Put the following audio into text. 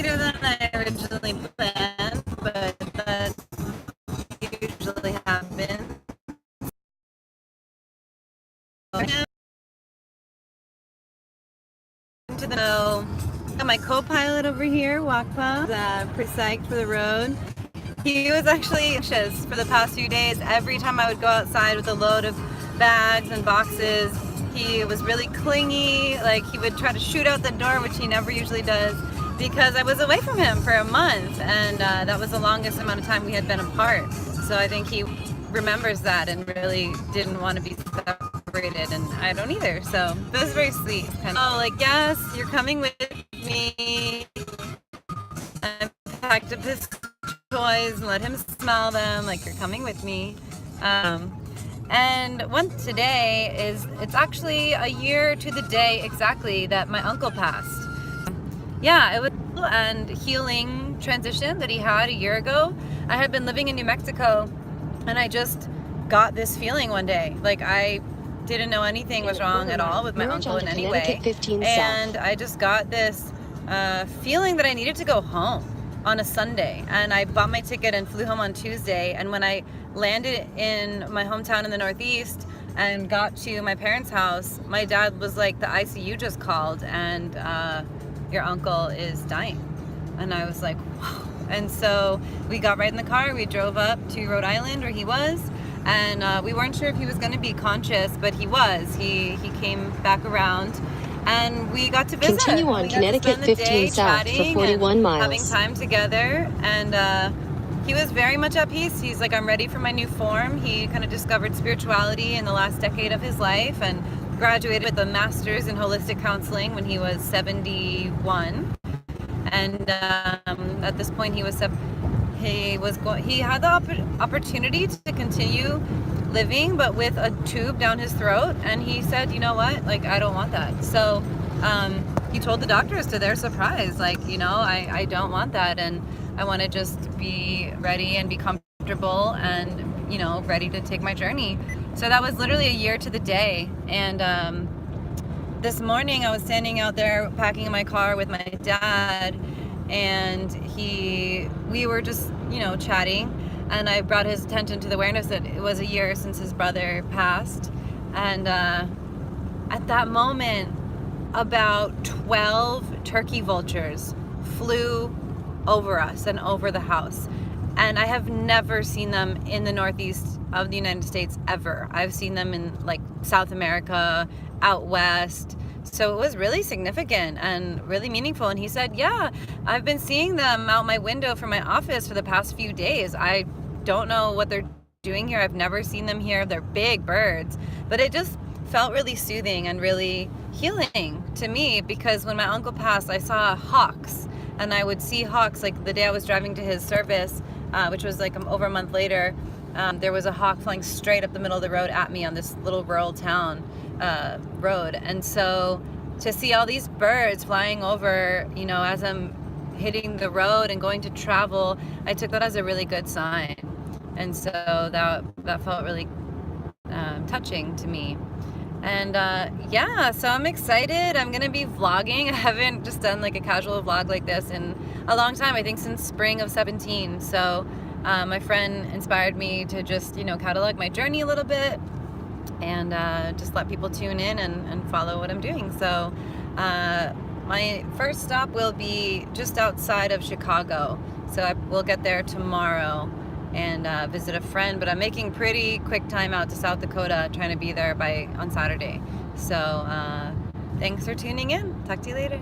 later than I originally planned, but that usually happens. So, got my co-pilot over here, Wakpa, pretty psyched for the road. He was actually anxious for the past few days. Every time I would go outside with a load of bags and boxes, he was really clingy. Like, he would try to shoot out the door, which he never usually does, because I was away from him for a month, and that was the longest amount of time we had been apart. So I think he remembers that and really didn't want to be separated, and I don't either. So it was very sweet. Kind of, oh, like, yes, you're coming with me. I packed up his toys and let him smell them, like, you're coming with me. And today it's actually a year to the day exactly that my uncle passed. Yeah, it was and healing transition that he had a year ago. I had been living in New Mexico, and I just got this feeling one day. Like, I didn't know anything was wrong at all with my uncle in any way. And I just got this feeling that I needed to go home on a Sunday. And I bought my ticket and flew home on Tuesday. And when I landed in my hometown in the Northeast and got to my parents' house, my dad was like, the ICU just called, and your uncle is dying. And I was like, whoa. And so we got right in the car, we drove up to Rhode Island where he was, and we weren't sure if he was going to be conscious, but he was. He came back around, and we got to visit. Continue on Connecticut 15 South for 41 miles. Having time together, and he was very much at peace. He's like, I'm ready for my new form. He kind of discovered spirituality in the last decade of his life and graduated with a master's in holistic counseling when he was 71. And at this point, he had the opportunity to continue living, but with a tube down his throat. And he said, you know what? Like, I don't want that. So he told the doctors, to their surprise, like, you know, I don't want that, and I want to just be ready and be comfortable and, you know, ready to take my journey. So that was literally a year to the day. And this morning I was standing out there packing in my car with my dad, and we were just, you know, chatting, and I brought his attention to the awareness that it was a year since his brother passed. And at that moment, about 12 turkey vultures flew over us and over the house. And I have never seen them in the Northeast of the United States ever. I've seen them in, like, South America, out west. So it was really significant and really meaningful. And he said, yeah, I've been seeing them out my window from my office for the past few days. I don't know what they're doing here. I've never seen them here. They're big birds. But it just felt really soothing and really healing to me, because when my uncle passed, I saw hawks. And I would see hawks, like the day I was driving to his service, which was like over a month later. There was a hawk flying straight up the middle of the road at me on this little rural town road. And so to see all these birds flying over, you know, as I'm hitting the road and going to travel, I took that as a really good sign. And so that felt really touching to me. And yeah, so I'm excited. I'm gonna be vlogging. I haven't just done like a casual vlog like this in a long time, I think since spring of 17. So my friend inspired me to just, you know, catalog my journey a little bit, and just let people tune in and follow what I'm doing. So my first stop will be just outside of Chicago. So we'll get there tomorrow and visit a friend, but I'm making pretty quick time out to South Dakota, trying to be there on Saturday. So thanks for tuning in. Talk to you later.